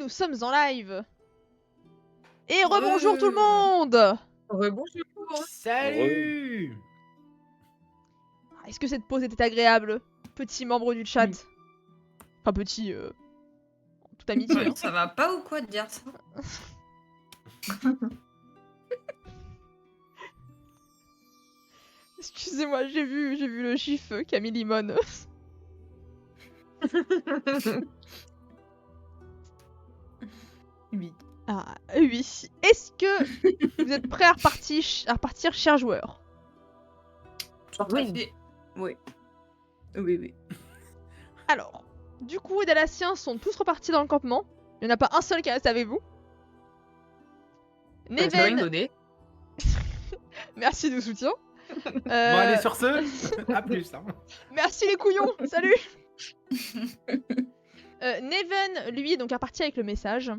nous sommes en live. Et rebonjour tout le monde. Rebonjour. Salut. Est-ce que cette pause était agréable, petit membre du chat? Enfin petit, toute amitié. Hein. Ça va pas ou quoi de dire ça? Excusez-moi, j'ai vu le chiffre Camille Limon. Oui. Ah oui. Est-ce que vous êtes prêts à repartir, chers joueurs? Oui. Oui. Oui. Alors, du coup, les Dalassiens sont tous repartis dans le campement. Il n'y en a pas un seul qui reste avec vous. Neven, merci du soutien. Bon, allez, sur ce, à plus. Hein. Merci les couillons, salut. Neven, lui, donc, est reparti avec le message.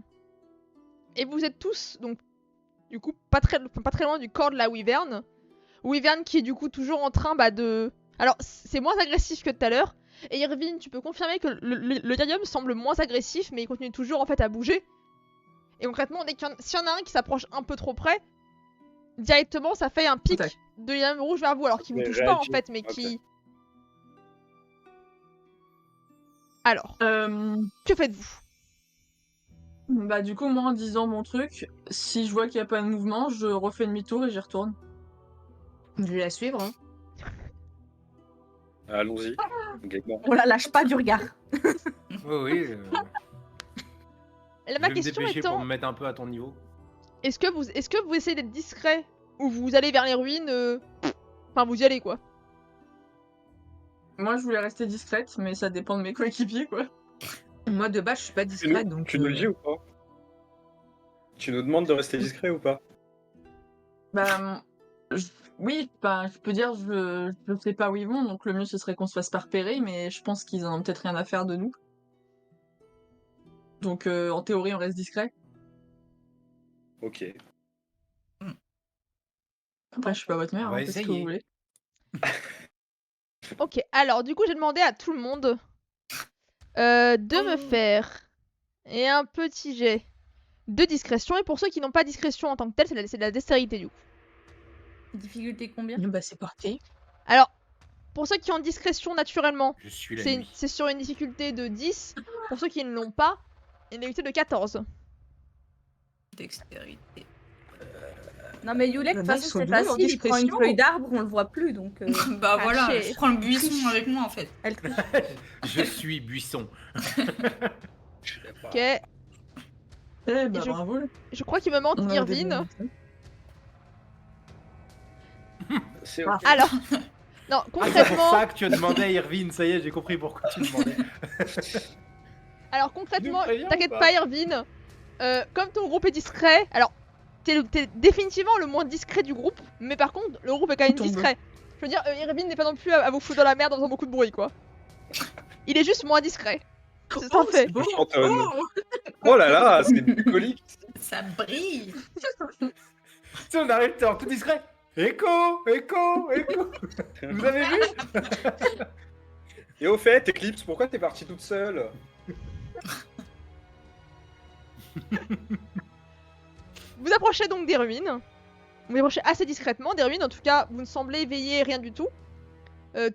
Et vous êtes tous, donc, du coup, pas très loin du corps de la Wyvern. Wyvern qui est du coup toujours en train de... Alors, c'est moins agressif que tout à l'heure. Et Irvine, tu peux confirmer que le Dirium semble moins agressif, mais il continue toujours en fait à bouger. Et concrètement, s'il y en a un qui s'approche un peu trop près, directement ça fait un pic de Dirium rouge vers vous, alors qu'il vous touche pas en fait, mais qui... Alors, que faites-vous? Bah du coup, moi en disant mon truc, si je vois qu'il n'y a pas de mouvement, je refais demi-tour et j'y retourne. Je vais la suivre. Hein. Allons-y. On la lâche pas du regard. Oui. Ma question dépêcher étant... pour me mettre un peu à ton niveau. Est-ce que vous essayez d'être discret ou vous allez vers les ruines Enfin, vous y allez quoi. Moi je voulais rester discrète, mais ça dépend de mes coéquipiers quoi. Moi de base je suis pas discrète donc... Tu nous le dis ou pas? Tu nous demandes de rester discret ou pas? Bah oui, je peux dire je sais pas où ils vont, donc le mieux ce serait qu'on se fasse pas repérer, mais je pense qu'ils en ont peut-être rien à faire de nous. Donc en théorie on reste discret. Ok. Après je suis pas votre mère, On va hein, faites ce que vous voulez. Ok, alors du coup j'ai demandé à tout le monde de me faire un petit jet de discrétion. Et pour ceux qui n'ont pas discrétion en tant que tel, c'est de la dextérité du coup. Difficulté combien? Bah c'est parti. Alors, pour ceux qui ont discrétion naturellement, Je suis la nuit. c'est sur une difficulté de 10. Pour ceux qui ne l'ont pas, une difficulté de 14. Dextérité. Non mais Yulek, de toute façon c'est doués en facile, il prend une discrétion. feuille d'arbre, on le voit plus donc... Bah voilà, Caché. je prends le buisson avec moi en fait. Elle triche. Je suis buisson. Ok, Eh bah je- bravo. je crois qu'il me manque On a Irvine. C'est Ah. ok. Alors, non, Ah, c'est pour concrètement... ça que tu demandais à Irvine, ça y est, j'ai compris pourquoi tu demandais. Alors concrètement, Tu nous préviens t'inquiète ou pas pas Irvine, comme ton groupe est discret, alors t'es définitivement le moins discret du groupe, mais par contre le groupe est quand même Tombe. discret. Je veux dire, Irvine n'est pas non plus à vous foutre dans la merde en faisant beaucoup de bruit quoi. Il est juste moins discret. C'est un fait. Bon. Chantonne. Oh là là, c'est bucolique. Ça brille. Tu sais, on arrive, t'es tout discret. Écho. Vous avez vu? Et au fait, Eclipse, pourquoi t'es partie toute seule? Vous approchez donc des ruines. Vous approchez assez discrètement des ruines, en tout cas vous ne semblez éveiller rien du tout.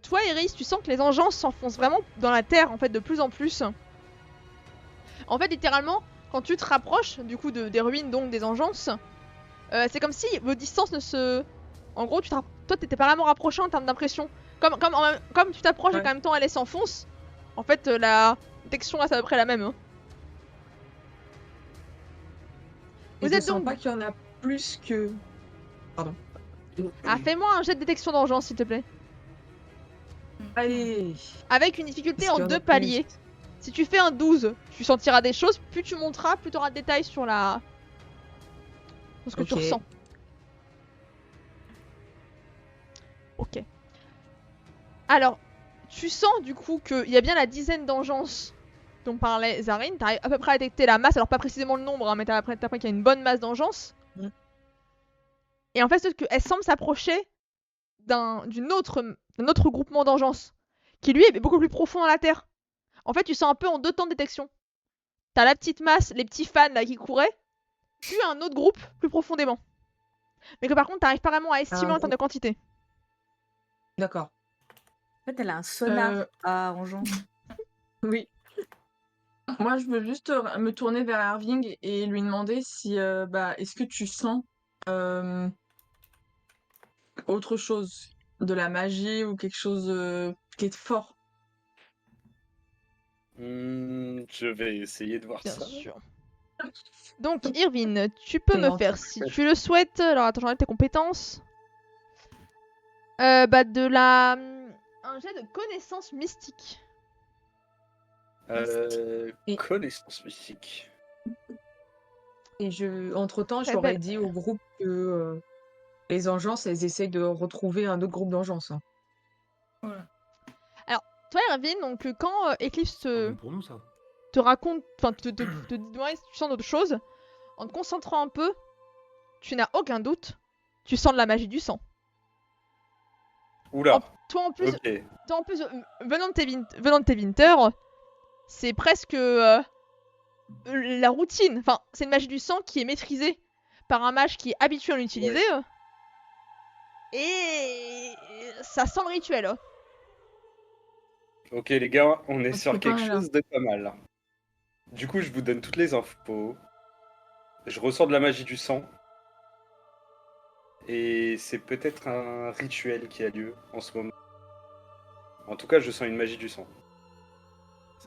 Toi Iris, tu sens que les engeances s'enfoncent vraiment dans la terre en fait de plus en plus. En fait littéralement, quand tu te rapproches du coup des ruines donc des engeances, c'est comme si vos distances ne se... En gros, toi t'étais pas vraiment rapproché en termes d'impression. Comme tu t'approches et Ouais. qu'en même temps elle s'enfonce, en fait la détection reste à peu près la même. Hein. Vous Je êtes sens donc... pas qu'il y en a plus que... Pardon. Ah, fais-moi un jet de détection d'engeance s'il te plaît. Allez. Avec une difficulté Est-ce en qu'il y en a 2 plus paliers. Si tu fais un 12, tu sentiras des choses, plus tu monteras, plus tu auras de détails sur ce que tu Ok. ressens. Ok. Alors, tu sens du coup qu'il y a bien la dizaine d'engeances dont parlait Zarine. T'arrives à peu près à détecter la masse, alors pas précisément le nombre, hein, mais t'as appris qu'il y a une bonne masse d'engeances. Mm. Et en fait, c'est qu'elle semble s'approcher d'un autre groupement d'engeances, qui lui est beaucoup plus profond dans la terre. En fait, tu sens un peu en 2 temps de détection. t'as la petite masse, les petits fans là qui couraient, puis un autre groupe plus profondément. Mais que par contre, t'arrives pas vraiment à estimer en termes de quantité. D'accord. En fait, elle a un sonar Euh, à Anjan. Oui. Moi, je veux juste me tourner vers Irving et lui demander si, est-ce que tu sens autre chose, de la magie ou quelque chose qui est fort? Je vais essayer de voir Bien ça. sûr. Donc, Irvine, tu peux me Non, faire, si tu le souhaites, alors attends, j'enlève tes compétences. Un jet de connaissances mystiques. Et- Connaissance mystique. Et entre-temps, Très j'aurais belle. dit au groupe que les Engeances, elles essayent de retrouver un autre groupe d'Engeances. Hein. Voilà. Toi, Irvine, donc quand Eclipse Même pour nous, ça. te raconte, enfin te demande si tu sens d'autres choses, en te concentrant un peu, tu n'as aucun doute, tu sens de la magie du sang. Oula. Toi en plus, Ok. venant de tes Winter, c'est presque la routine. Enfin, c'est une magie du sang qui est maîtrisée par un mage qui est habitué à l'utiliser. Et ça sent le rituel. Ok les gars, on est On sur se quelque prépare, là. chose de pas mal. Du coup, je vous donne toutes les infos. Je ressens de la magie du sang. Et c'est peut-être un rituel qui a lieu en ce moment. En tout cas, je sens une magie du sang.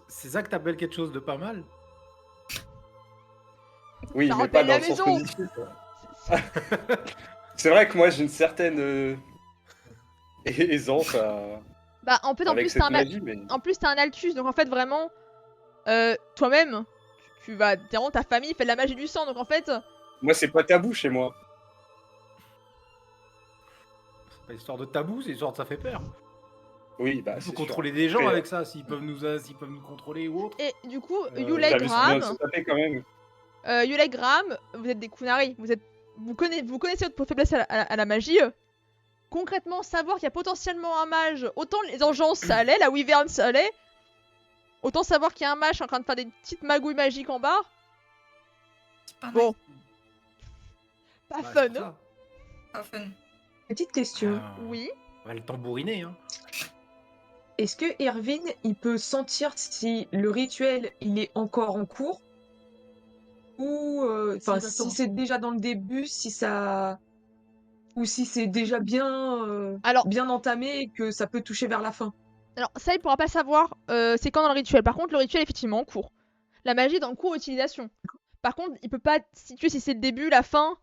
C'est ça que t'appelles quelque chose de pas mal? Oui, Ça mais rappelle pas la dans le sens maison. positif. C'est vrai que moi, j'ai une certaine aisance Bah, en fait, en avec plus, cette t'as un, magie, mais... en plus, t'as un Altus, donc en fait, vraiment, toi-même, tu vas. Vraiment, ta famille fait de la magie du sang, donc en fait. Moi, c'est pas tabou chez moi. C'est pas histoire de tabou, c'est histoire de ça fait peur. Oui, bah, Il faut c'est contrôler sûr. des gens Après, avec ça, s'ils peuvent nous contrôler ou autre. Et du coup, Euh, Yulek J'avais souvenir de Graham, se taper quand même. Yulek Graham, vous êtes des Kunari, vous connaissez votre faiblesse à la magie. Concrètement, savoir qu'il y a potentiellement un mage, autant les engeances ça allait, la wyvern ça allait, autant savoir qu'il y a un mage en train de faire des petites magouilles magiques en bas. C'est pas Bon, Bah, pas c'est fun. pour ça. Pas fun. Petite question. Ah, Oui. on va le tambouriner, hein. Est-ce que Irvine, il peut sentir si le rituel, il est encore en cours? Ou si c'est déjà dans le début, si ça... Ou si c'est déjà Alors, bien entamé et que ça peut toucher vers la fin. ça il pourra pas savoir c'est quand dans le rituel. Par contre, le rituel est effectivement en cours. La magie est en cours d'utilisation. Par contre, il peut pas situer si c'est le début, la fin,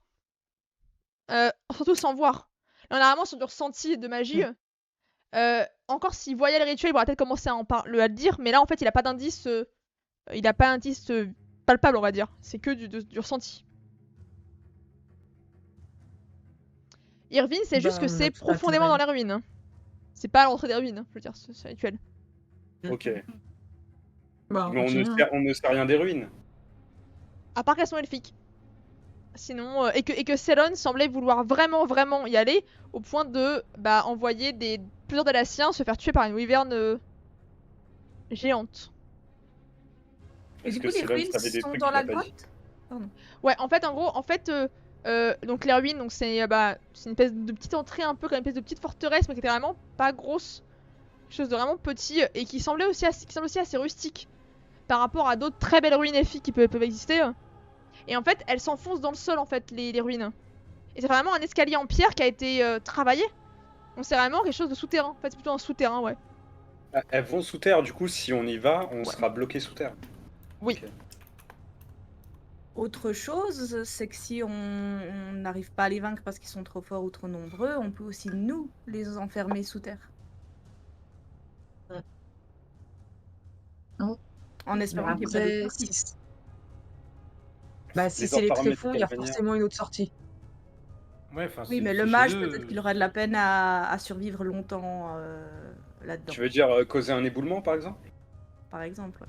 surtout sans voir. Là, on est vraiment sur du ressenti de magie. Encore s'il voyait le rituel, il pourrait peut-être commencer à le dire, mais là en fait il a pas d'indice palpable, on va dire. C'est que du ressenti. Irvine, c'est juste que c'est profondément dans les ruines. Hein. C'est pas à l'entrée des ruines, je veux dire, ce rituel. Ok. Bah, Mais continue, on ne sait rien des ruines. À part qu'elles sont elfiques. Sinon, et que Célon semblait vouloir vraiment y aller, au point de envoyer plusieurs Dalassiens se faire tuer par une wyvern géante. Et Est-ce du que coup, les Célon ruines savait des sont trucs dans qu'il la a pas dit? grotte? Ouais, en fait, donc les ruines, donc c'est une espèce de petite entrée un peu comme une espèce de petite forteresse, mais qui était vraiment pas grosse, quelque chose de vraiment petit et qui semble aussi assez rustique par rapport à d'autres très belles ruines elfiques qui peuvent exister. Et en fait, elles s'enfoncent dans le sol en fait les ruines. Et c'est vraiment un escalier en pierre qui a été travaillé. Donc c'est vraiment quelque chose de souterrain. En fait, c'est plutôt un souterrain, ouais. Ah, elles vont sous terre, du coup, si on y va, on Ouais. sera bloqué sous terre. Oui. Ok. Autre chose, c'est que si on n'arrive pas à les vaincre parce qu'ils sont trop forts ou trop nombreux, on peut aussi nous les enfermer sous terre. Non. En espérant qu'il y ait pas Après, d'autres sorties. si Les c'est les enfermer de tréfonds, il y a quelle manière? forcément une autre sortie. Ouais, enfin, Oui, c'est- mais le c'est mage, chez eux. peut-être qu'il aura de la peine à survivre longtemps là-dedans, Tu veux dire causer un éboulement, par exemple? par exemple. Ouais.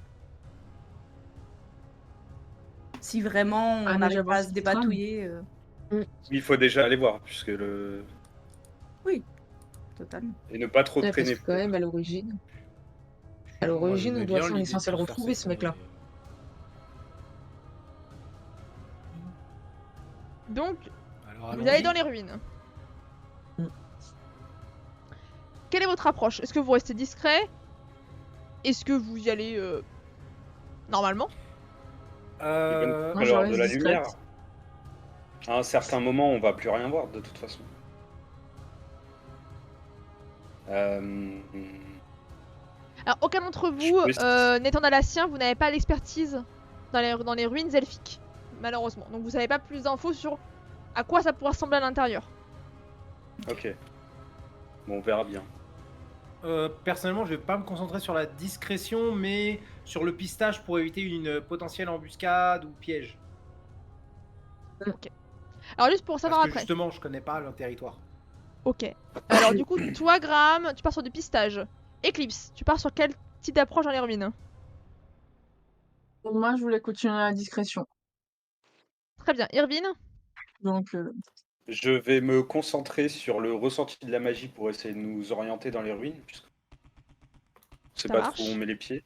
Si vraiment on Ah, mais n'arrive j'avoue, pas à se c'est débatouiller, Il faut déjà aller voir, puisque le... totalement. Et ne pas trop Ouais, parce traîner. que quand même, à l'origine, Moi, on j'aimais doit bien on est l'idée censé de le se faire retrouver, ce mec-là. séparer. Donc, Alors, vous allons-y. allez dans les ruines. Quelle est votre approche? Est-ce que vous restez discret? Est-ce que vous y allez normalement? Euh, Moi, je Alors, de reste la discrète. lumière. À un certain moment, on va plus rien voir de toute façon. Euh, Alors, aucun d'entre Je vous peux- n'étant dalassien, vous n'avez pas l'expertise dans les ruines elfiques, malheureusement. Donc, vous n'avez pas plus d'infos sur à quoi ça pourrait ressembler à l'intérieur. Ok. Bon, on verra bien. personnellement, je vais pas me concentrer sur la discrétion, mais sur le pistage pour éviter une potentielle embuscade ou piège. Alors, juste pour savoir Parce que après. justement, je connais pas le territoire. Ok. Alors, du coup, toi, Graham, tu pars sur du pistage. Eclipse, tu pars sur quel type d'approche dans les ruines? Moi, je voulais continuer la discrétion. Très bien. Irvine? Donc, Je vais me concentrer sur le ressenti de la magie pour essayer de nous orienter dans les ruines. Puisque on sait Ça pas marche. trop où on met les pieds.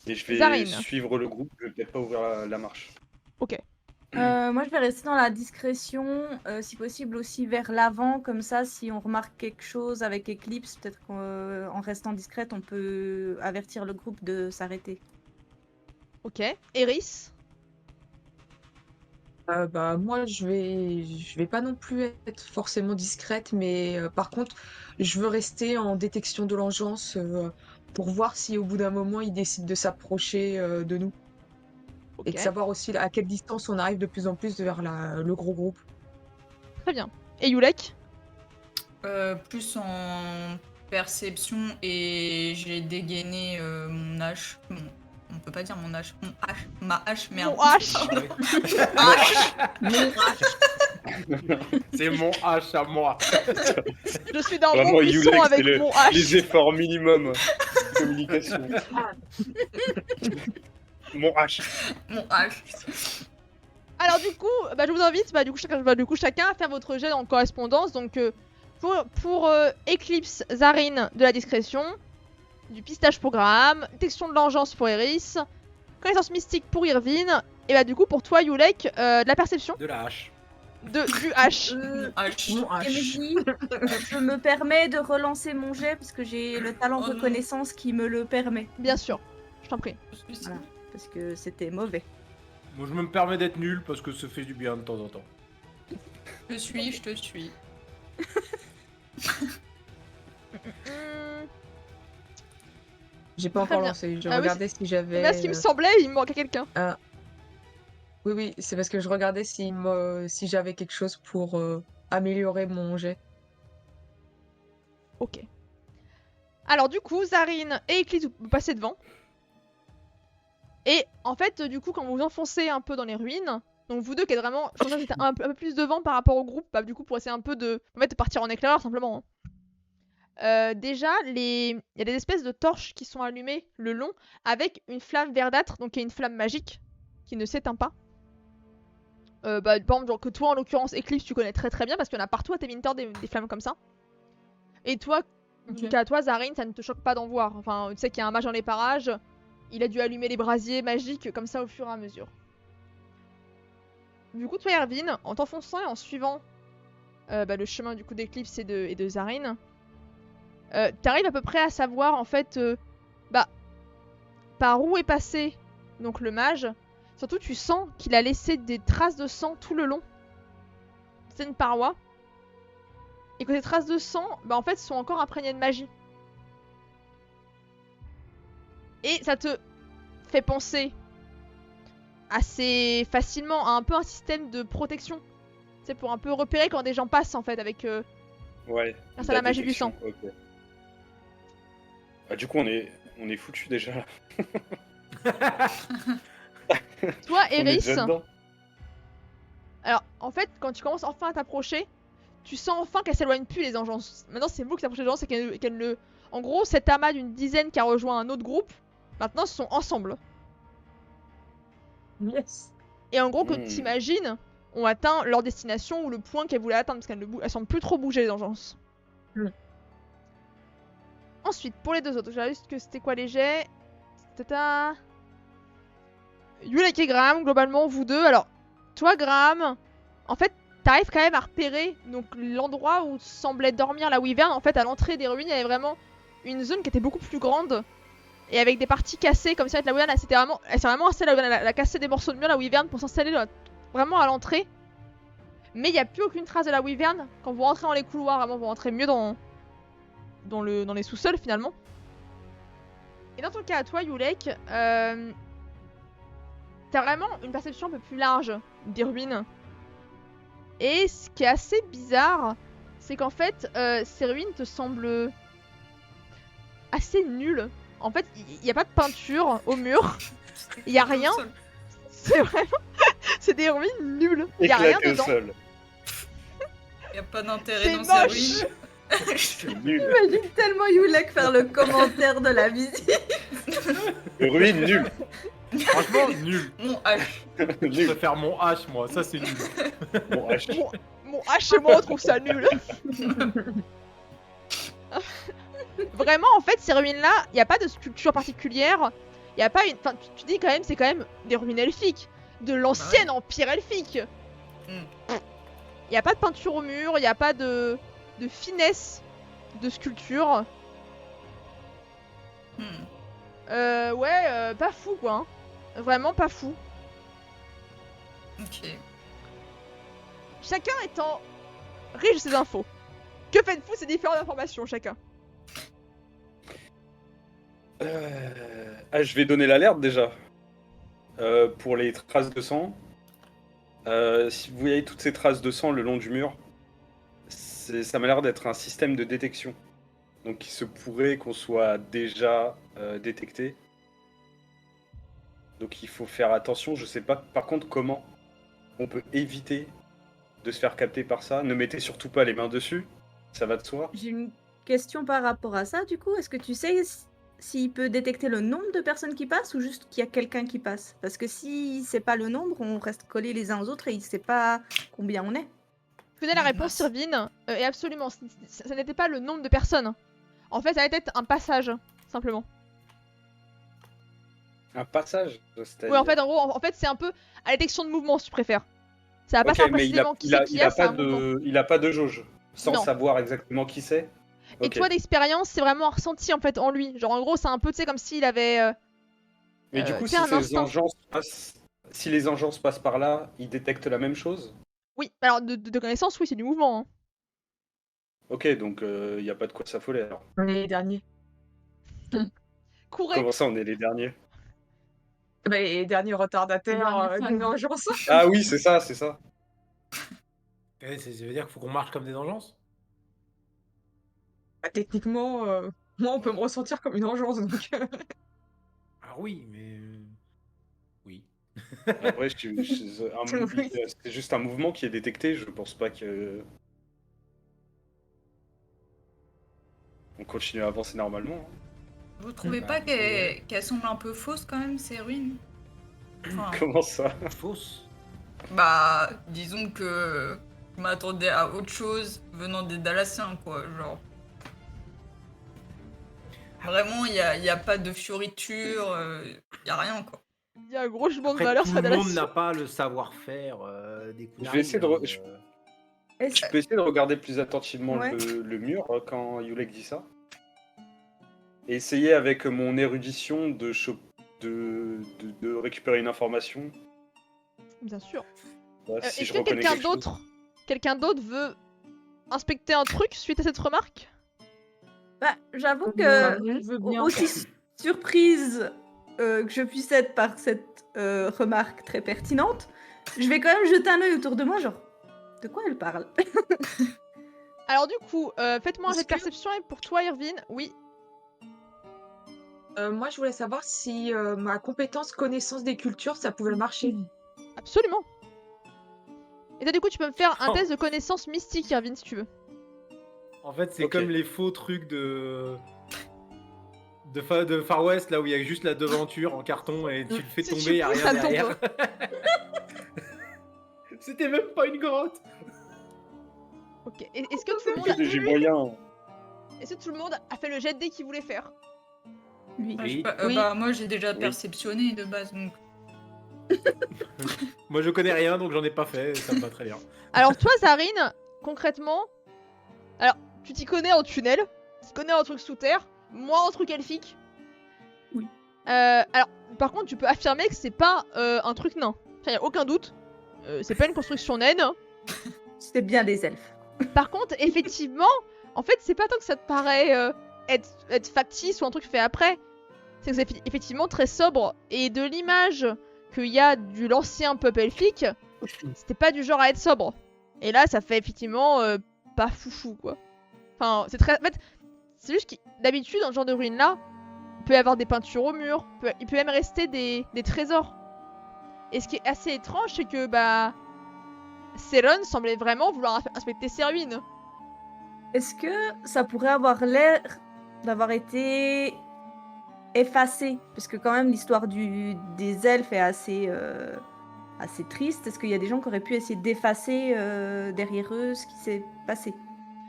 Et je vais Zarine. suivre le groupe, je vais peut-être pas ouvrir la marche. Ok. Moi, je vais rester dans la discrétion, si possible aussi vers l'avant, comme ça, si on remarque quelque chose avec Eclipse, peut-être qu'en restant discrète, on peut avertir le groupe de s'arrêter. Ok. Eris? bah, moi, je vais pas non plus être forcément discrète, mais par contre, je veux rester en détection de l'engeance pour voir si au bout d'un moment, ils décident de s'approcher de nous. Ok. Et de savoir aussi à quelle distance on arrive de plus en plus vers le gros groupe. Très bien. Et Yulek? Plus en perception et j'ai dégainé mon hache. On peut pas dire mon hache. Mon hache. Ma hache, merde. Mon hache. C'est mon H à moi. Je suis dans Vraiment, mon buisson Yulek, c'est avec mon hache. les efforts minimum de communication. Mon H. Mon hache. Alors du coup, je vous invite, chacun à faire votre jet en correspondance. Donc pour Eclipse, Zarine, de la discrétion, du pistage pour Graham, détection de l'engeance pour Eris, connaissance mystique pour Irvine, et du coup pour toi Yulek, de la perception, De la hache. du H. Mon hache. Mon H. Emily, je me permets de relancer mon jet parce que j'ai le talent Oh non. reconnaissance qui me le permet. Bien sûr, je t'en prie. Voilà, parce que c'était mauvais. Moi, je me permets d'être nul parce que ça fait du bien de temps en temps. Je te suis. J'ai pas Très encore bien. lancé. Je Ah oui, regardais si j'avais. Là, ce qui me semblait, il me manquait quelqu'un. Oui, oui, c'est parce que je regardais si j'avais quelque chose pour améliorer mon jet. Ok. Alors du coup, Zarine et Eclipse, vous passez devant. Et en fait, du coup, quand vous vous enfoncez un peu dans les ruines, donc vous deux qui êtes vraiment, je pense que vous êtes un peu plus devant par rapport au groupe, du coup pour essayer un peu de partir en éclaireur simplement. Déjà, il y a des espèces de torches qui sont allumées le long avec une flamme verdâtre, donc qui est une flamme magique qui ne s'éteint pas. Par exemple, genre que toi en l'occurrence, Eclipse, tu connais très très bien parce qu'il y en a partout à Tevinter des flammes comme ça. Et toi, Ok. à toi, Zarine, ça ne te choque pas d'en voir. Enfin, tu sais qu'il y a un mage dans les parages. Il a dû allumer les brasiers magiques comme ça au fur et à mesure. Du coup, toi, Irvine, en t'enfonçant et en suivant le chemin du coup d'Eclipse et de Zarine, t'arrives à peu près à savoir en fait par où est passé donc le mage. Surtout, tu sens qu'il a laissé des traces de sang tout le long. C'est une paroi. Et que ces traces de sang, en fait, sont encore imprégnées de magie. Et ça te fait penser assez facilement à un peu un système de protection. C'est pour un peu repérer quand des gens passent en fait avec Ouais. grâce à la magie du sang. Ok. Du coup, on est foutu déjà. Toi, On est déjà Eris, dedans. alors en fait, quand tu commences enfin à t'approcher, tu sens enfin qu'elle s'éloigne plus les engeances. Maintenant, c'est vous qui s'approchez des gens, c'est qu'elle ne. En gros, cet amas d'une dizaine qui a rejoint un autre groupe, maintenant, sont ensemble. Yes. Et en gros, que Hmm. t'imagines, ont atteint leur destination ou le point qu'elles voulaient atteindre, parce qu'elles semblent plus trop bouger les engeances. Hmm. Ensuite, pour les deux autres, j'ai juste que c'était quoi les jets. Tata. Yulek et Graham, globalement, vous deux. Alors, toi, Graham, en fait, t'arrives quand même à repérer donc l'endroit où semblait dormir la Wyvern. En fait, à l'entrée des ruines, il y avait vraiment une zone qui était beaucoup plus grande et avec des parties cassées comme ça. La Wyvern, elle s'est vraiment installée. Elle a cassé des morceaux de mur la Wyvern pour s'installer vraiment à l'entrée. Mais il n'y a plus aucune trace de la Wyvern. Quand vous rentrez dans les couloirs, vraiment, vous rentrez mieux dans les sous-sols finalement. Et dans ton cas à toi, Yulek, t'as vraiment une perception un peu plus large des ruines. Et ce qui est assez bizarre, c'est qu'en fait, ces ruines te semblent assez nulles. En fait, il n'y a pas de peinture au mur, il n'y a rien. C'est vraiment... c'est des ruines nulles, il n'y a rien Éclaté au dedans. sol. Y a pas d'intérêt C'est dans ces moche. ruines. C'est nul. J'imagine tellement Yulek faire le commentaire de la visite. Ruine nul. Franchement, nul. Mon H. Je Nul. préfère mon H, moi. Ça, c'est nul. Bon, H. Mon H et moi on trouve ça nul. Vraiment, en fait, ces ruines-là, il n'y a pas de sculpture particulière. Il y a pas une. Enfin, tu dis quand même, c'est quand même des ruines elfiques. De l'ancien empire elfique. Il n'y a pas de peinture au mur, il n'y a pas de finesse de sculpture. Pas fou quoi. Hein. Vraiment pas fou. Ok. Chacun étant riche de ses infos. Que faites-vous ces différentes informations, chacun? Je vais donner l'alerte déjà. Pour les traces de sang. Si vous voyez toutes ces traces de sang le long du mur, ça m'a l'air d'être un système de détection. Donc il se pourrait qu'on soit déjà détecté. Donc il faut faire attention. Je sais pas par contre comment on peut éviter de se faire capter par ça. Ne mettez surtout pas les mains dessus. Ça va de soi. J'ai une question par rapport à ça, du coup. Est-ce que tu sais s'il peut détecter le nombre de personnes qui passent ou juste qu'il y a quelqu'un qui passe? Parce que si c'est pas le nombre, on reste collés les uns aux autres et il sait pas combien on est. Je connais la réponse, Sirvine, et absolument, ça n'était pas le nombre de personnes. En fait, ça allait être un passage, simplement. Un passage, c'est-à-dire... Oui, en fait, en gros, en fait, c'est un peu à la détection de mouvement, si tu préfères. Ça va pas Ok, savoir mais précisément qui c'est qui a, c'est un mouvement. il a pas de jauge, sans Non. savoir exactement qui c'est. Et Ok. toi, d'expérience, c'est vraiment ressenti, en fait, en lui. Genre, en gros, c'est un peu, tu sais, comme s'il avait... Mais du coup, c'est si un instinct. si les engences passent par là, ils détectent la même chose? Oui, alors, de connaissance, oui, c'est du mouvement. Hein. Ok, donc il n'y a pas de quoi s'affoler alors. On est les derniers. Courez. Comment ça, on est les derniers? Bah, les derniers retardataires Les derniers d'une fans. urgence. Ah oui, c'est ça, c'est ça. Ça veut dire qu'il faut qu'on marche comme des engences? Bah, techniquement, moi, on peut me ressentir comme une urgence. Donc... Ah oui, mais... Oui. Après, c'est juste un mouvement qui est détecté, je pense pas que... On continue à avancer normalement. Hein. Vous trouvez Bah, pas qu'elles semblent un peu fausses quand même, ces ruines? Enfin, Comment ça? Fausse. bah, disons que je m'attendais à autre chose venant des Dalassiens, quoi, genre. Vraiment, il y a pas de fioriture, y a rien, quoi. Il y a un gros jugement de Après, valeur tout sur le la monde n'a pas le savoir-faire des Je vais essayer de... Est-ce- Je peux essayer de regarder plus attentivement Ouais. le mur quand Yulek dit ça. Et essayer avec mon érudition de récupérer une information. Bien sûr. Ouais, si Est-ce je que reconnais quelqu'un d'autre veut inspecter un truc suite à cette remarque? Bah, j'avoue Bah, que je veux bien. aussi surprise que je puisse être par cette remarque très pertinente, je vais quand même jeter un œil autour de moi, genre, de quoi elle parle? Alors du coup, faites-moi un jet de Est-ce que- perception et pour toi, Irvine, oui. Moi, je voulais savoir si ma compétence connaissance des cultures, ça pouvait marcher. Absolument. Et toi, du coup, tu peux me faire un Oh. test de connaissance mystique, Irvine, si tu veux. En fait, c'est Ok. comme les faux trucs de Far West, là où il y a juste la devanture en carton et tu le fais Si tomber, tu il n'y a pousses, rien ça tombe. derrière. C'était même pas une grotte. Ok. Est-ce que tout le monde, J'ai moyen. est-ce que tout le monde a fait le jet de dés qu'il voulait faire? Lui. Bah, Oui. moi j'ai déjà Oui. perceptionné de base, donc. Moi, je connais rien, donc j'en ai pas fait, ça me va très bien. Alors toi, Zarine, concrètement, alors tu t'y connais en tunnel, tu t'y connais en trucs sous terre, moi en trucs elfiques. Oui. Alors, par contre, tu peux affirmer que c'est pas un truc nain. Enfin, y a aucun doute. C'est pas une construction naine. C'était bien des elfes. Par contre, effectivement, en fait, c'est pas tant que ça te paraît être factice ou un truc fait après. C'est que c'est effectivement très sobre. Et de l'image qu'il y a de l'ancien peuple elfique, c'était pas du genre à être sobre. Et là, ça fait effectivement pas foufou, quoi. Enfin, c'est très... En fait, c'est juste que d'habitude, dans ce genre de ruines-là, il peut y avoir des peintures au mur, il peut même rester des trésors. Et ce qui est assez étrange, c'est que, bah... Céron semblait vraiment vouloir inspecter ces ruines. Est-ce que ça pourrait avoir l'air d'avoir été effacé? Parce que quand même l'histoire des elfes est assez triste. Est-ce qu'il y a des gens qui auraient pu essayer d'effacer derrière eux ce qui s'est passé?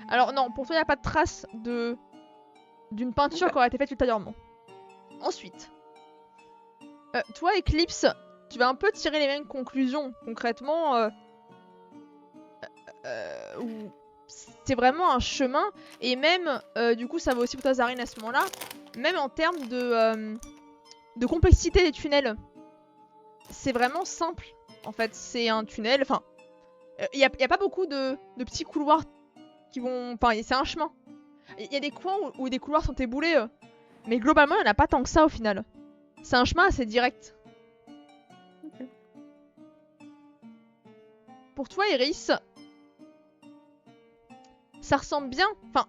Alors non, pour toi, il n'y a pas de trace d'une peinture qui aurait été faite ultérieurement. Ensuite, toi, Eclipse, tu vas un peu tirer les mêmes conclusions. Concrètement, où c'est vraiment un chemin, et même, du coup, ça va aussi pour toi, Zarine, à ce moment-là, même en termes de complexité des tunnels, c'est vraiment simple, en fait. C'est un tunnel, enfin, il y a pas beaucoup de petits couloirs qui vont... Enfin, c'est un chemin. Il y a des coins où des couloirs sont éboulés, mais globalement, il n'y en a pas tant que ça, au final. C'est un chemin assez direct. Ok. Pour toi, Iris, ça ressemble bien. Enfin,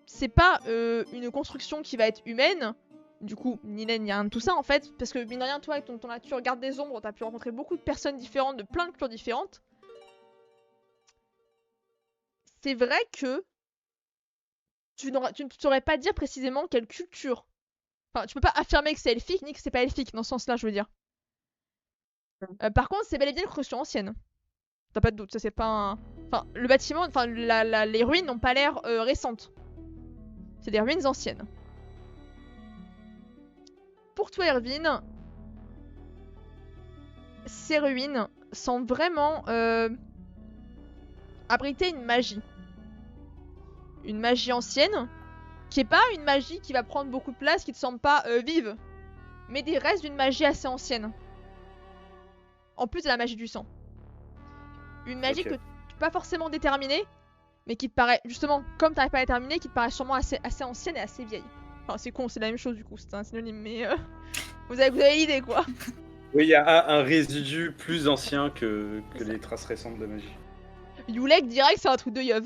c'est pas une construction qui va être humaine. Du coup, ni naine, ni rien de tout ça en fait. Parce que, mine de rien, toi, avec ton nature garde des ombres, t'as pu rencontrer beaucoup de personnes différentes, de plein de cultures différentes. C'est vrai que tu ne saurais pas dire précisément quelle culture. Enfin, tu peux pas affirmer que c'est elfique, ni que c'est pas elfique, dans ce sens-là, je veux dire. Par contre, c'est bel et bien une construction ancienne. T'as pas de doute, ça c'est pas un... Enfin, le bâtiment, enfin, les ruines n'ont pas l'air récentes. C'est des ruines anciennes. Pour toi, Erwin, ces ruines semblent vraiment abriter une magie. Une magie ancienne, qui est pas une magie qui va prendre beaucoup de place, qui te semble pas vive, mais des restes d'une magie assez ancienne. En plus de la magie du sang. Une magie que tu peux pas forcément déterminer, mais qui te paraît, justement, comme t'arrives pas à déterminer, qui te paraît sûrement assez ancienne et assez vieille. Enfin, c'est con, c'est la même chose du coup, c'est un synonyme, mais vous avez l'idée quoi. Oui, il y a un résidu plus ancien que les traces récentes de magie. Yulek direct, c'est un truc de yeuf.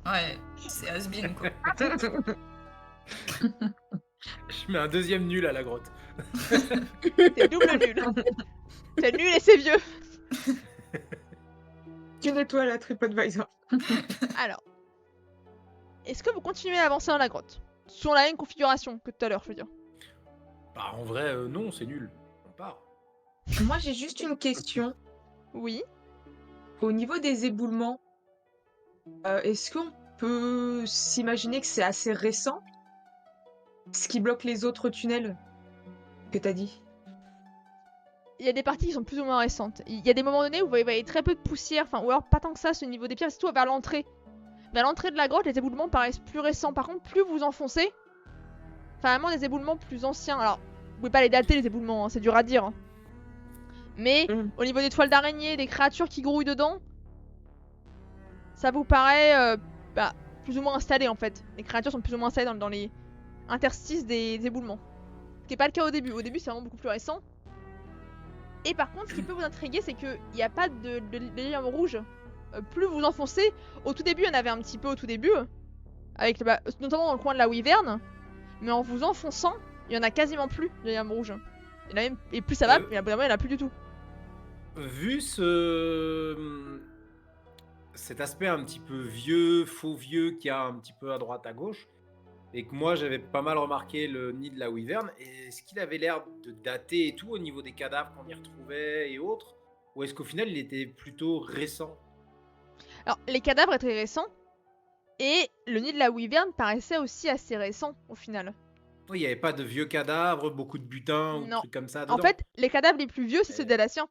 Ouais, c'est has-been quoi. Je mets un deuxième nul à la grotte. C'est double nul. C'est nul et c'est vieux. Tu nettoies la TripAdvisor. Alors, est-ce que vous continuez à avancer dans la grotte? Sur la même configuration que tout à l'heure, je veux dire. Bah, en vrai, non, c'est nul. On part. Moi, j'ai juste une question. Oui. Au niveau des éboulements, est-ce qu'on peut s'imaginer que c'est assez récent? Ce qui bloque les autres tunnels que t'as dit? Il y a des parties qui sont plus ou moins récentes. Il y a des moments donnés où vous voyez très peu de poussière, enfin, ou alors pas tant que ça, ce niveau des pierres, c'est tout vers l'entrée. Vers l'entrée de la grotte, les éboulements paraissent plus récents. Par contre, plus vous enfoncez, enfin, vraiment des éboulements plus anciens. Alors, vous pouvez pas les dater, les éboulements, hein, c'est dur à dire. Hein. Mais, au niveau des toiles d'araignée, des créatures qui grouillent dedans, ça vous paraît plus ou moins installé en fait. Les créatures sont plus ou moins installées dans les interstices des éboulements. Ce qui n'est pas le cas au début. Au début, c'est vraiment beaucoup plus récent. Et par contre, ce qui peut vous intriguer, c'est qu'il n'y a pas de ligne rouge. Plus vous enfoncez, au tout début, il y en avait un petit peu au tout début, avec notamment dans le coin de la Wyvern, mais en vous enfonçant, il y en a quasiment plus de ligne rouge. Il y en a même, et plus ça va, il y en a plus du tout. Vu cet aspect un petit peu vieux, faux vieux qu'il y a un petit peu à droite à gauche, et que moi j'avais pas mal remarqué le nid de la Wyvern, est-ce qu'il avait l'air de dater et tout au niveau des cadavres qu'on y retrouvait et autres, ou est-ce qu'au final il était plutôt récent? Alors les cadavres étaient récents, et le nid de la Wyvern paraissait aussi assez récent au final. Oui, il n'y avait pas de vieux cadavres, beaucoup de butin ou de Non. trucs comme ça En dedans. fait, les cadavres les plus vieux, c'est ceux des Daciens.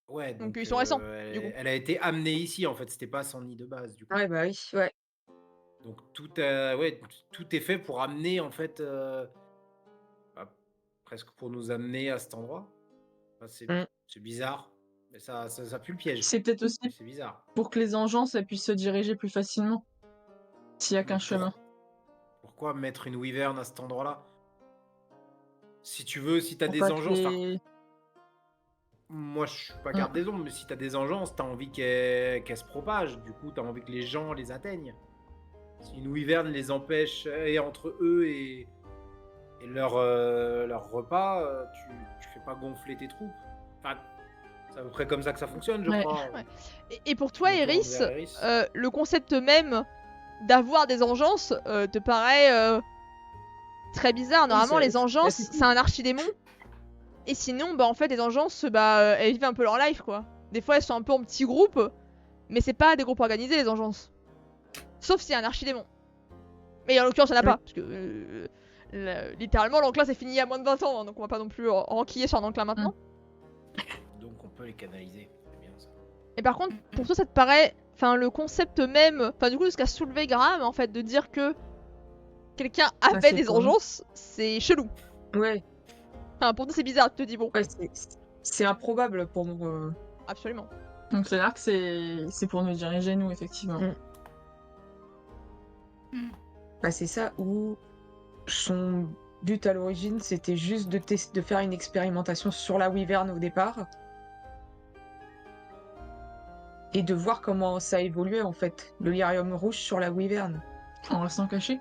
Ouais, Donc donc ils sont récents, du coup. elle a été amenée ici en fait, c'était pas son nid de base du coup. Ouais, bah oui, ouais. Donc tout est fait pour amener en fait, bah, presque pour nous amener à cet endroit. Enfin, Mm. c'est bizarre, mais ça pue le piège. C'est peut-être aussi Mais c'est bizarre. pour que les engences elles puissent se diriger plus facilement. S'il y a Mais qu'un chemin. Pourquoi mettre une wyvern à cet endroit-là? Si tu veux, si t'as Pour des pas que engences, enfin, les- moi je suis pas Mm. garde des ombres, mais si t'as des engences, t'as envie qu'elles se propagent. Du coup, t'as envie que les gens les atteignent. Si une wyvern les empêche et entre eux et leur repas, tu fais pas gonfler tes troupes. Enfin, c'est à peu près comme ça que ça fonctionne, je Ouais. crois. Ouais. Et pour toi, Je me tourne Eris, vers Eris. le concept même d'avoir des engences te paraît très bizarre. Normalement, c'est- les engences, c'est- c'est un archidémon. Et sinon, bah en fait, les engences, bah elles vivent un peu leur life, quoi. Des fois, elles sont un peu en petits groupes, mais c'est pas des groupes organisés, les engences. Sauf si y a un archidémon. Mais en l'occurrence, il n'y en a Oui. pas. Parce que littéralement, l'enclin c'est fini il y a moins de 20 ans, hein, donc on va pas non plus enquiller sur un enclin maintenant. Donc on peut les canaliser. C'est bien ça. Et par contre, pour toi, ça te paraît. Enfin, le concept même. Enfin, du coup, ce qu'a soulevé Graham, en fait, de dire que quelqu'un avait c'est des con. engences, c'est chelou. Ouais, Enfin, pour toi, c'est bizarre, tu te dis, bon, ouais, c'est improbable pour moi. absolument. Donc c'est là que c'est pour nous diriger nous effectivement. Mm. Bah, c'est ça où son but à l'origine, c'était juste de faire une expérimentation sur la wyvern au départ. Et de voir comment ça évoluait en fait, le lyrium rouge sur la wyvern. En restant caché.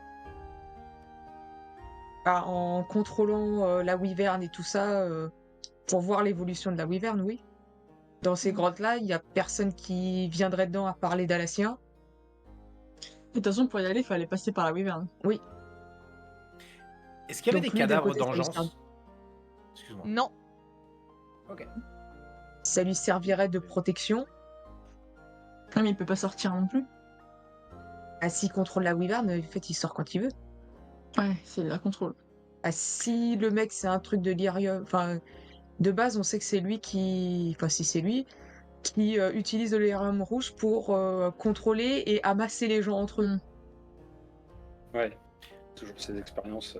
Bah, en contrôlant la wyvern et tout ça, pour voir l'évolution de la wyvern, oui. Dans ces grottes-là, il n'y a personne qui viendrait dedans à parler d'Alassien. De toute façon pour y aller il fallait passer par la wyvern. Oui. Est-ce qu'il y avait Donc des lui, d'un cadavres côté, ça lui d'engeance? Excuse-moi. Non. Ok. Ça lui servirait de protection. Ah, mais il peut pas sortir non plus. Ah, s'il contrôle la wyvern, en fait, il sort quand il veut. Ouais, c'est la contrôle. Ah, si le mec, c'est un truc de lyrium... Enfin, de base, on sait que c'est lui qui... Enfin, si c'est lui, qui utilise le lyrium rouge pour contrôler et amasser les gens entre eux. Mm. Ouais, toujours ces expériences.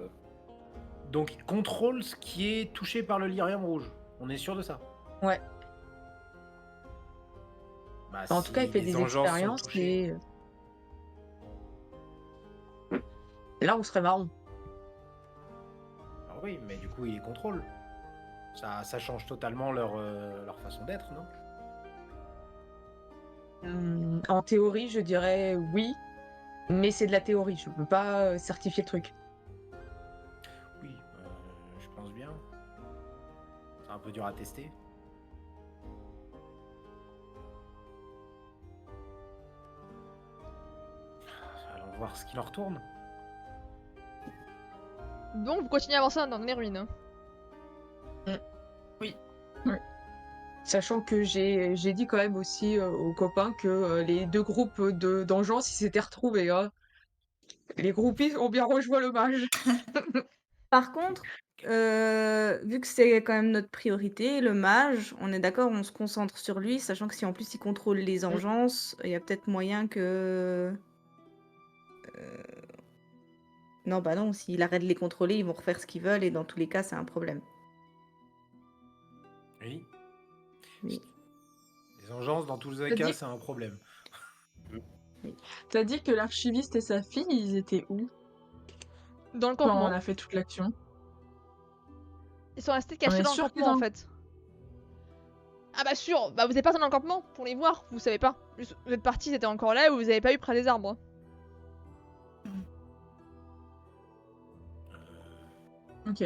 Donc il contrôle ce qui est touché par le lyrium rouge. On est sûr de ça? Ouais. Bah, En tout cas, il si fait les des engences sont expériences touchées. et... Là, on serait marron. Ah oui, mais du coup, ils les contrôlent. Ça change totalement leur façon d'être, non? En théorie, je dirais oui, mais c'est de la théorie. Je peux pas certifier le truc. Oui, je pense bien. C'est un peu dur à tester. Allons voir ce qui leur tourne. Donc, vous continuez à avancer dans les ruines. Sachant que j'ai dit quand même aussi aux copains que les deux groupes d'engeance, ils s'étaient retrouvés. Hein. Les groupies ont bien rejoint le mage. Par contre, vu que c'est quand même notre priorité, le mage, on est d'accord, on se concentre sur lui, sachant que si en plus il contrôle les engences, il y a peut-être moyen que... Non, bah non, s'il arrête de les contrôler, ils vont refaire ce qu'ils veulent et dans tous les cas, c'est un problème. Oui. Oui. Les engences, dans tous les T'as cas, dit- c'est un problème. T'as dit que l'archiviste et sa fille ils étaient où Dans le quand campement. on a fait toute l'action? Ils sont restés On cachés est dans le sûr qu'ils campement, en ont- fait. Ah bah sûr, bah vous êtes pas dans le campement pour les voir, vous savez pas. Juste, vous êtes partis, ils étaient encore là et vous avez pas eu près des arbres. Ok.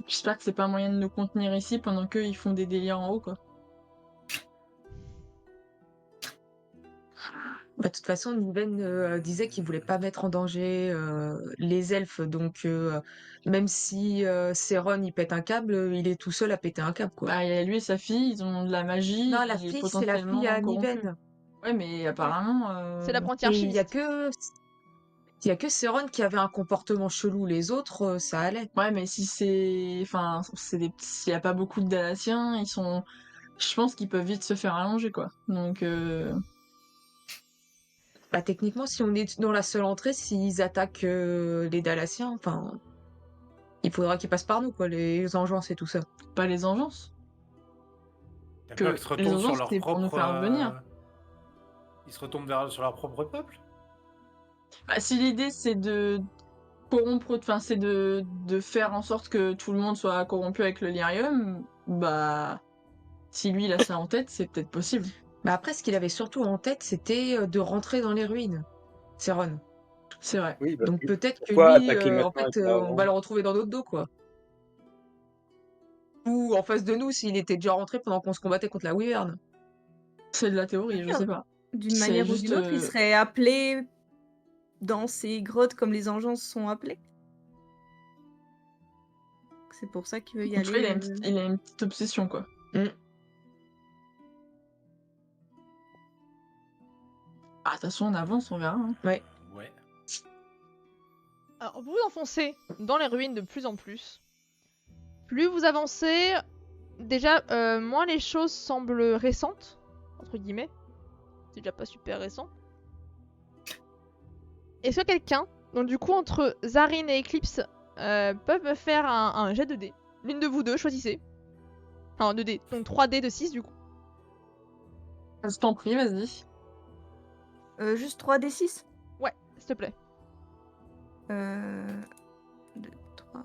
J'espère que c'est pas un moyen de nous contenir ici pendant qu'eux ils font des délires en haut quoi. Bah, de toute façon, Niven disait qu'il voulait pas mettre en danger les elfes, donc même si Céron il pète un câble, il est tout seul à péter un câble, quoi. Bah, il y a lui et sa fille, ils ont de la magie, Non, la il est fille, c'est la potentiellement fille à corrompu. Niven. Ouais, mais apparemment. C'est l'apprenti Et il y a archiviste. que Céron qui avait un comportement chelou. Les autres, ça allait. Ouais, mais si c'est. Enfin, s'il y a pas beaucoup de Dalatiens, ils sont. Je pense qu'ils peuvent vite se faire allonger, quoi. Donc. Bah, techniquement, si on est dans la seule entrée, s'ils attaquent les Dalatiens, enfin, il faudra qu'ils passent par nous, quoi, les engeances et tout ça. Pas les engences. D'accord, ils se Les retournent sur engences, leur c'est pour nous propre. faire venir. Ils se retournent sur leur propre peuple. Bah, si l'idée c'est de corrompre, enfin c'est de faire en sorte que tout le monde soit corrompu avec le lyrium, bah si lui il a ça en tête, c'est peut-être possible. Bah après, ce qu'il avait surtout en tête, c'était de rentrer dans les ruines, Céron. C'est vrai. Oui, bah, Donc peut-être que pourquoi lui, attaquer en maintenant et fait, pas on va avant? le retrouver dans notre dos, quoi. Ou en face de nous, s'il était déjà rentré pendant qu'on se combattait contre la Wyvern. C'est de la théorie, je sais pas. D'une C'est manière ou juste, d'une autre, il serait appelé dans ces grottes comme les engences sont appelés. C'est pour ça qu'il veut y En tout cas, aller. il a une petite obsession, quoi. Mm. Ah, de toute façon, on avance, on verra. Hein. Ouais. Alors, vous vous enfoncez dans les ruines de plus en plus. Plus vous avancez, déjà, moins les choses semblent récentes, entre guillemets. C'est déjà pas super récent. Est-ce que quelqu'un, donc du coup, entre Zarine et Eclipse, peuvent me faire un jet de dés? L'une de vous deux, choisissez. Enfin, 2 dés, donc 3 dés de 6 du coup. Je t'en prie, vas-y. Juste 3d6 Ouais, s'il te plaît. 2, 3.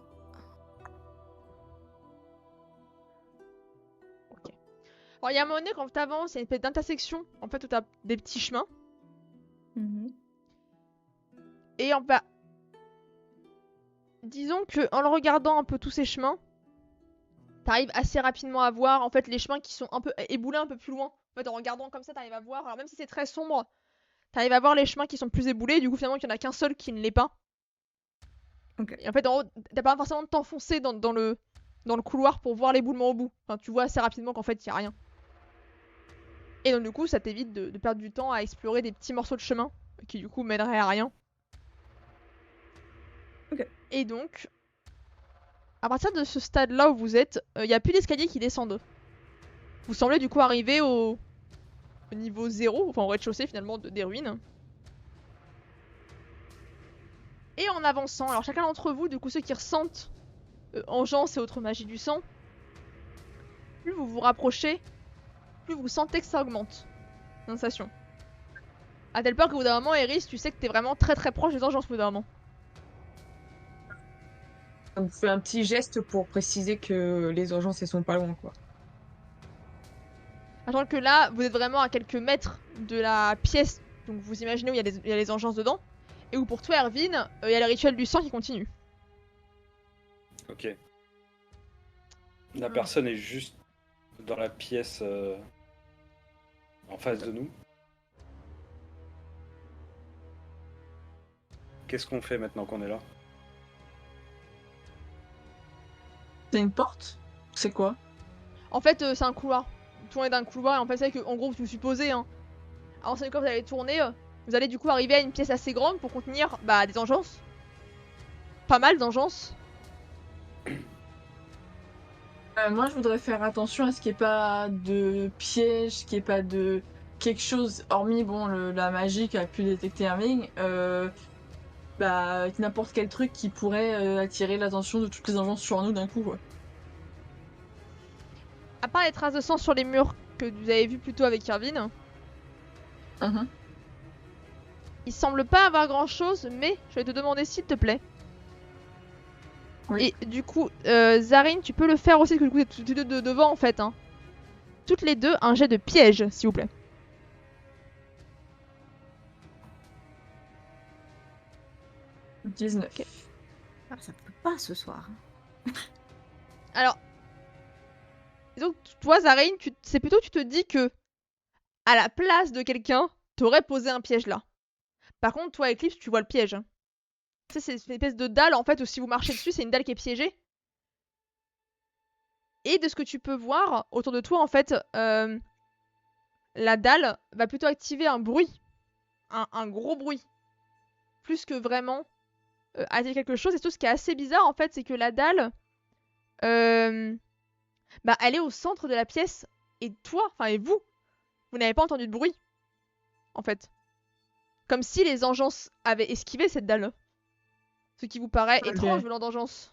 Alors, il y a un moment donné, quand t'avances, il y a une espèce d'intersection, en fait, où t'as des petits chemins. Et disons que en le regardant un peu tous ces chemins, t'arrives assez rapidement à voir en fait les chemins qui sont un peu éboulés un peu plus loin. En fait, en regardant comme ça, t'arrives à voir. Alors même si c'est très sombre, t'arrives à voir les chemins qui sont plus éboulés. Du coup, finalement, il y en a qu'un seul qui ne l'est pas. Ok. Et en fait, en haut, t'as pas forcément de t'enfoncer dans le couloir pour voir l'éboulement au bout. Enfin, tu vois assez rapidement qu'en fait, il y a rien. Et donc du coup, ça t'évite de perdre du temps à explorer des petits morceaux de chemin qui du coup mèneraient à rien. Ok. Et donc, à partir de ce stade-là où vous êtes, il n'y a plus d'escalier qui descendent. Vous semblez du coup arriver au niveau 0, enfin au rez-de-chaussée finalement des ruines. Et en avançant, alors chacun d'entre vous, du coup ceux qui ressentent engeance et autres magies du sang, plus vous vous rapprochez, plus vous sentez que ça augmente. Sensation. À tel point qu'au bout d'un moment, Eris, tu sais que t'es vraiment très très proche des engences au bout d'un moment. On fait un petit geste pour préciser que les urgences, elles sont pas loin, quoi. Sachant que là, vous êtes vraiment à quelques mètres de la pièce, donc vous imaginez où il y a les engences dedans, et où pour toi, Erwin, il y a le rituel du sang qui continue. Ok. La personne est juste dans la pièce en face de nous. Qu'est-ce qu'on fait maintenant qu'on est là? C'est une porte? C'est quoi? En fait, c'est un couloir. Vous tournez d'un couloir, et en fait, c'est que, en gros, vous supposez, hein. Alors, c'est quand vous allez tourner, vous allez du coup arriver à une pièce assez grande pour contenir des engences. Pas mal d'engences. Moi, je voudrais faire attention à ce qu'il n'y ait pas de piège, qu'il n'y ait pas de quelque chose, hormis la magie qui a pu détecter Erwin, n'importe quel truc qui pourrait attirer l'attention de toutes les engences sur nous d'un coup. Ouais. À part les traces de sang sur les murs que vous avez vu plus tôt avec Erwin, il semble pas avoir grand chose, mais je vais te demander s'il te plaît. Oui. Et du coup, Zarine, tu peux le faire aussi, parce que du coup, vous êtes devant en fait. Hein. Toutes les deux, un jet de piège, s'il vous plaît. 19. Ok. Ah, ça peut pas ce soir. Alors, donc toi, Zarine, c'est plutôt que tu te dis que à la place de quelqu'un, t'aurais posé un piège là. Par contre, toi, Eclipse, tu vois le piège. Tu sais, c'est une espèce de dalle en fait, où si vous marchez dessus, c'est une dalle qui est piégée. Et de ce que tu peux voir autour de toi, en fait, la dalle va plutôt activer un bruit. Un gros bruit. Plus que vraiment attirer quelque chose. Et tout ce qui est assez bizarre, en fait, c'est que la dalle, elle est au centre de la pièce. Et toi, et vous n'avez pas entendu de bruit, en fait. Comme si les engeances avaient esquivé cette dalle. Ce qui vous paraît Ok. étrange venant d'engeance.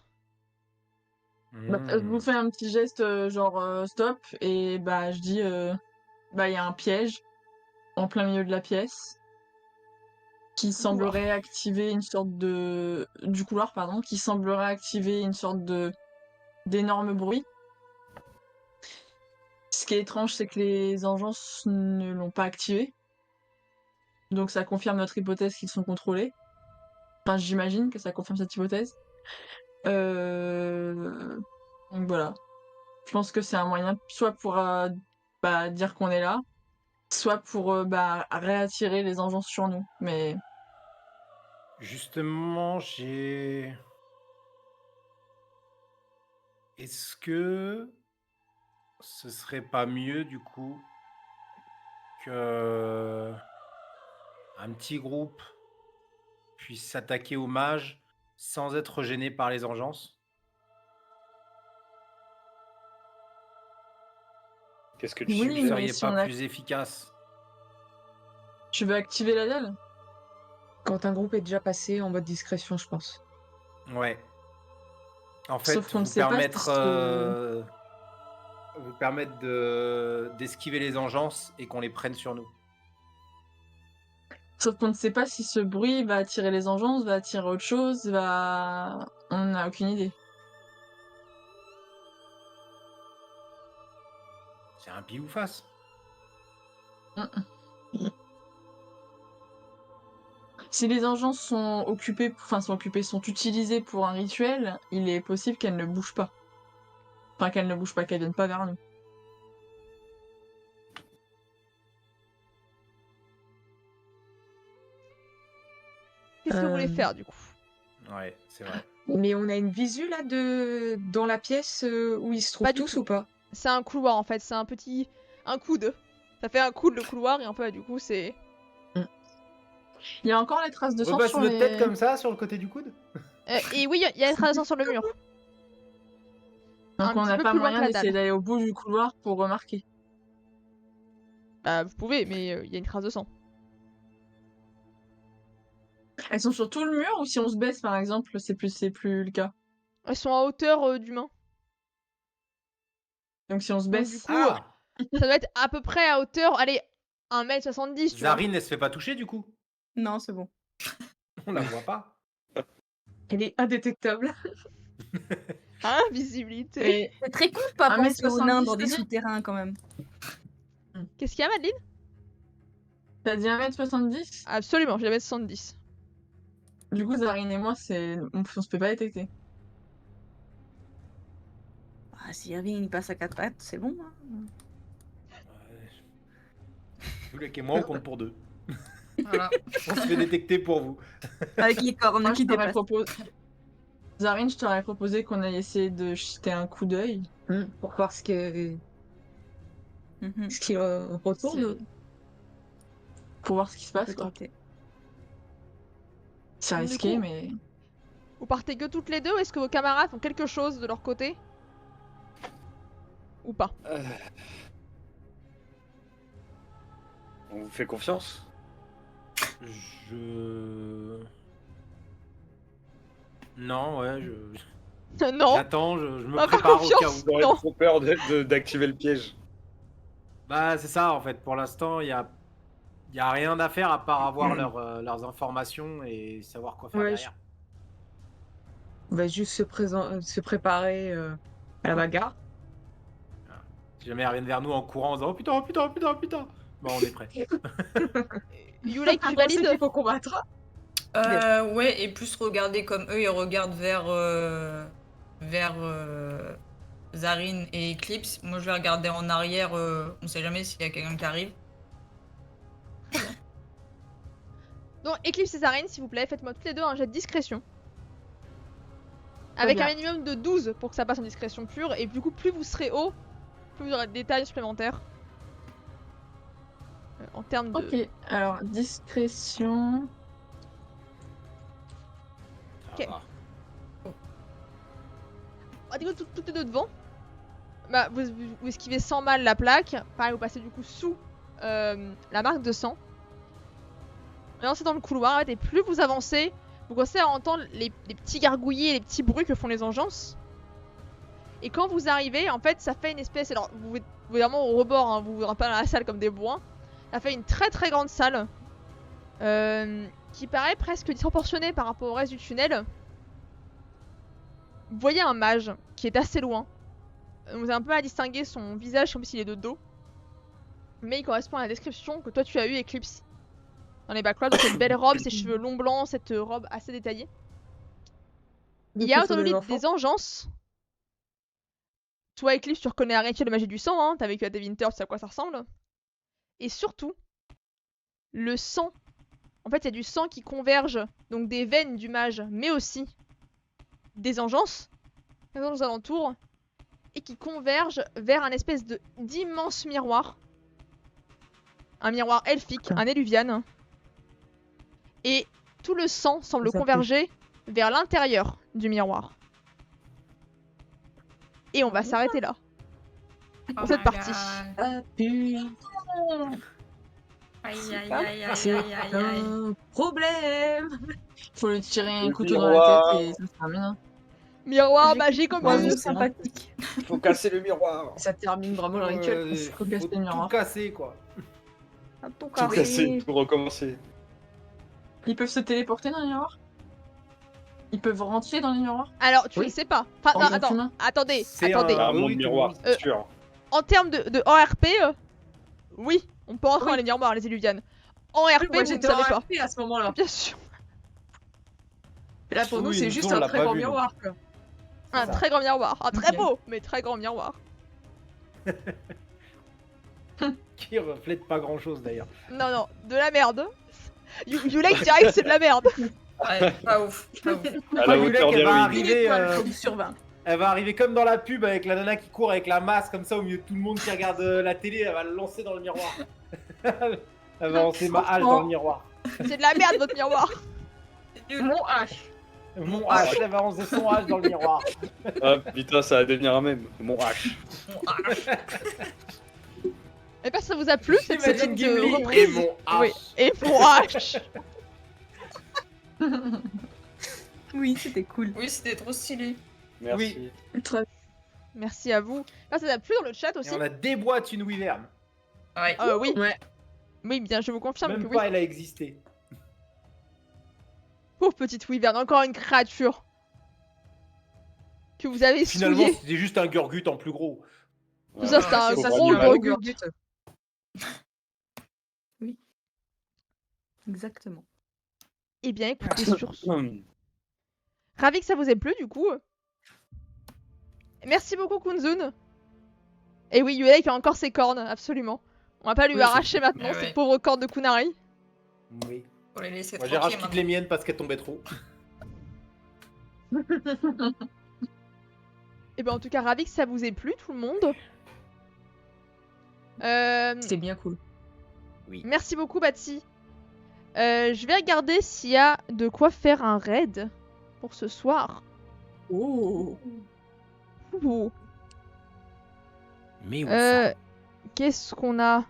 Je vous fais un petit geste genre stop et je dis il y a un piège en plein milieu de la pièce qui semblerait activer une sorte de du couloir pardon qui semblerait activer une sorte de d'énorme bruit. Ce qui est étrange, c'est que les engeances ne l'ont pas activé. Donc ça confirme notre hypothèse qu'ils sont contrôlés. Enfin, j'imagine que ça confirme cette hypothèse. Donc voilà. Je pense que c'est un moyen soit pour dire qu'on est là, soit pour réattirer les engeances sur nous. Mais Justement, Est-ce que ce serait pas mieux, du coup, que un petit groupe puisse s'attaquer aux mages sans être gêné par les engeances? Qu'est-ce que tu Oui, Vous mais suggères? seriez si pas on a- plus efficace? tu veux activer la dalle? Quand un groupe est déjà passé en mode discrétion, je pense. Ouais. En fait, Sauf qu'on ne vous sait pas permettre, si vous permettre d'esquiver les engeances et qu'on les prenne sur nous. Sauf qu'on ne sait pas si ce bruit va attirer les engeances, va attirer autre chose, on n'a aucune idée. C'est un pile ou face. Si les engeances sont sont utilisées pour un rituel, il est possible qu'elles ne bougent pas. Enfin, qu'elles ne bougent pas, qu'elles viennent pas vers nous. Qu'est-ce que vous voulez Euh, faire, du coup? Ouais, c'est vrai. Mais on a une visu là dans la pièce où ils se trouvent Pas du tous tout. ou pas? C'est un couloir, en fait. C'est un coude. Ça fait un coude, le couloir, et un peu, du coup, c'est... Il y a encore les traces de On sang repasse sur notre les... tête comme ça sur le côté du coude? Et oui, il y a des traces de sang sur le mur. Donc un on petit n'a peu pas plus loin moyen que la d'essayer dalle. d'aller au bout du couloir pour remarquer. Vous pouvez, mais il y a une trace de sang. Elles sont sur tout le mur ou si on se baisse par exemple, c'est plus le cas. Elles sont à hauteur d'humain. Donc si on se Donc, baisse... du coup, Ah! ça doit être à peu près à hauteur, allez, 1m70, tu vois. Zarine, elle se fait pas toucher du coup? Non, c'est bon. On la voit pas. Elle est indétectable. Invisibilité. Et C'est très con de pas 1m70, penser aux nains dans des c'est bien. souterrains quand même. Qu'est-ce qu'il y a, Madeleine? t'as dit 1m70? Absolument, je vais mettre 70. Du coup, Zarine et moi, on se fait pas détecter. Ah, si Irving il passe à 4 pattes, c'est bon. Hein. Julek et moi, on compte pour deux. Voilà. On se fait détecter pour vous. Avec les cornes Moi, qui je t'aurais dépassent. proposé... Zarine, je t'aurais proposé qu'on aille essayer de jeter un coup d'œil. Pour voir ce qu'il Mhm. retourne. Pour voir ce qui se On passe, peut quoi. tenter. C'est Du risqué, coup- mais... Vous partez que toutes les deux ou est-ce que vos camarades font quelque chose de leur côté? Ou pas? On vous fait confiance? Non, ouais, Non. j'attends, je me Pas prépare au cas confiance. où. Vous aurez Non. trop peur d'activer le piège. Bah, c'est ça, en fait. Pour l'instant, il y a rien à faire à part avoir leurs informations et savoir quoi faire Ouais, derrière. On va juste se préparer à la bagarre. Si jamais ils reviennent vers nous en courant en disant oh putain, oh putain, oh putain, oh putain, bah on est prêt. Yulek, tu On sait valides? qu'il faut combattre. Ouais, et plus regarder comme eux, ils regardent vers Zarine et Eclipse. Moi, je vais regarder en arrière. On sait jamais s'il y a quelqu'un qui arrive. Donc, Eclipse et Zarine, s'il vous plaît, faites-moi toutes les deux un jet de discrétion. Avec bien. un minimum de 12 pour que ça passe en discrétion pure. Et du coup, plus vous serez haut, plus vous aurez de détails supplémentaires. en termes de... Ok, alors discrétion. Ok. Ah, Ah, du coup, toutes les deux devant. Bah, vous esquivez sans mal la plaque. Pareil, vous passez du coup sous la marque de sang. Et ensuite dans le couloir, et plus vous avancez, vous commencez à entendre les petits gargouillis et les petits bruits que font les engeances. Et quand vous arrivez, en fait, ça fait une espèce... Alors, vous êtes vraiment au rebord, hein, vous rentrez pas dans la salle comme des bois. Ça fait une très très grande salle. Qui paraît presque disproportionnée par rapport au reste du tunnel. Vous voyez un mage qui est assez loin. Vous avez un peu à distinguer son visage comme s'il est de dos. Mais il correspond à la description que toi tu as eue, Eclipse. Dans les backlogs, donc cette belle robe, ses cheveux longs blancs, cette robe assez détaillée. Il y a autour de lui des engeances. Toi, Eclipse, tu reconnais un rituel de magie du sang, hein, t'as vécu à Devinter, tu sais à quoi ça ressemble. Et surtout, le sang. En fait, il y a du sang qui converge, donc des veines du mage, mais aussi des engeances, aux alentours, et qui converge vers un espèce d'immense miroir. Un miroir elfique, un éluvian. Et tout le sang semble converger vers l'intérieur du miroir. Et on va s'arrêter là. Pour cette partie. Ah, putain. Aïe aïe aïe aïe C'est aïe aïe aïe. un problème. Faut lui tirer un Le couteau dans miroir. la tête et ça se termine. Miroir J'ai magique comme Ouais, vous. mais Oiseau c'est bon. sympathique. Faut casser le miroir. Ça termine vraiment le rituel. Faut casser le tout miroir. casser, quoi. Un tout Tout carré. casser, tout recommencer. Ils peuvent se téléporter dans les miroirs? Ils peuvent rentrer dans les miroirs? Alors, tu Oui. ne sais pas. Enfin, En non, tant attends. qu'humain. Attendez, C'est attendez. Ah, oui, mon oui, miroir, oui. c'est sûr. En termes de ORP, oui, on peut rentrer Oui. dans les miroirs, les Illuvian. En RP, Moi vous ne j'étais savez en pas. RP à ce moment-là. Bien sûr. Et là pour nous Oui, c'est nous, juste on un l'a très pas grand vu, nous. miroir quoi. Un ça. très grand miroir. Un très Ok. beau, mais très grand miroir. Qui reflète pas grand chose d'ailleurs. Non, non, de la merde. You like direct, c'est de la merde. Ouais, pas ouf. Pas ouf. À la Yulek, hauteur des elle va ruines. arriver, Sur 20. elle va arriver comme dans la pub avec la nana qui court avec la masse comme ça au milieu de tout le monde qui regarde la télé, elle va le lancer dans le miroir. Elle va lancer ma hache dans le miroir. C'est de la merde, votre miroir. Mon H. Mon H, elle va lancer son H dans le miroir. Ah putain, ça va devenir un même. Mon H. Et pas ça vous a plu, cette J'imagine petite Gimli et reprise. mon H. Oui, et mon H. Oui, c'était cool. Oui, c'était trop stylé. Merci. Très Merci à vous. Ah, ça vous a plu dans le chat aussi. Et on a déboîte une wyvern. Ouais. Oui. Ouais. Oui, bien, je vous confirme Même que pas oui. elle a existé. Pauvre petite wyvern, encore une créature. Que vous avez Finalement, souillée. c'était juste un Gurgut en plus gros. Tout ça, c'était un Faut ça, pas gros du mal. gros gros gut. Exactement. Eh bien, écoutez, sur ce. Hum. Ravi que ça vous ait plu, du coup. Merci beaucoup, Kunzun. Et oui, Yulek a encore ses cornes, absolument. On va pas lui Oui, arracher maintenant Mais ces ouais. pauvres cornes de Kunari. Oui. Faut les laisser Moi j'ai tranquilles racheté les miennes parce qu'elles tombaient trop. Et ben, en tout cas, ravi que ça vous ait plu, tout le monde. C'était bien cool. Merci beaucoup, Batsy. Je vais regarder s'il y a de quoi faire un raid pour ce soir. Oh. Ouh. Mais Qu'est-ce qu'on a?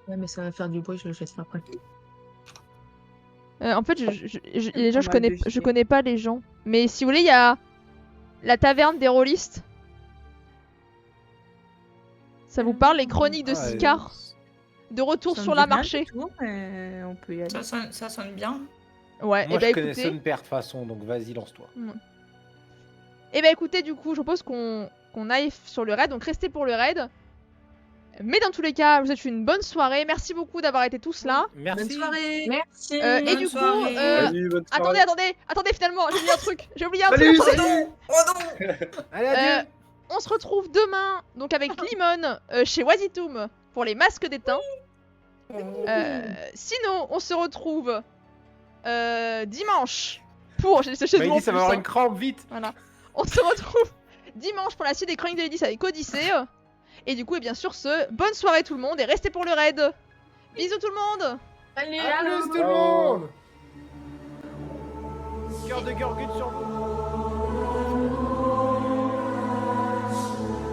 Ouais mais ça va faire du bruit, je vais le faire après. En fait, les gens, Pas mal de je filets. connais pas les gens. Mais si vous voulez, il y a la taverne des rôlistes. Ça vous parle, les chroniques de Ah, Sicard. De retour Ça me sur dit la rien marché. du tout, mais on peut y aller. Ça sonne bien. Ouais, moi et bah je connais écoutez. Son Père de toute façon, donc vas-y lance-toi. Et bah écoutez, du coup, je propose qu'on aille sur le raid. Donc restez pour le raid. Mais dans tous les cas, je vous souhaite une bonne soirée. Merci beaucoup d'avoir été tous là. Merci. Bonne soirée. Merci. Et Bonne du coup, soirée. Salut, bonne soirée. attendez, finalement, j'ai oublié un truc. Salut, Attendez. salut. Oh non. Allez, adieu. On se retrouve demain, donc avec Limon chez Wazitoum pour les masques d'étain. Sinon, on se retrouve dimanche pour. J'ai Bah, il dit ça va avoir une crampe vite. Voilà. On se retrouve dimanche pour la suite des Chroniques de Lydis avec Odyssée. Et du coup, et bien sûr, bonne soirée tout le monde et restez pour le raid. Bisous tout le monde. Allez, À plus tout le Ciao. monde. Cœur de Gorgut sur vous.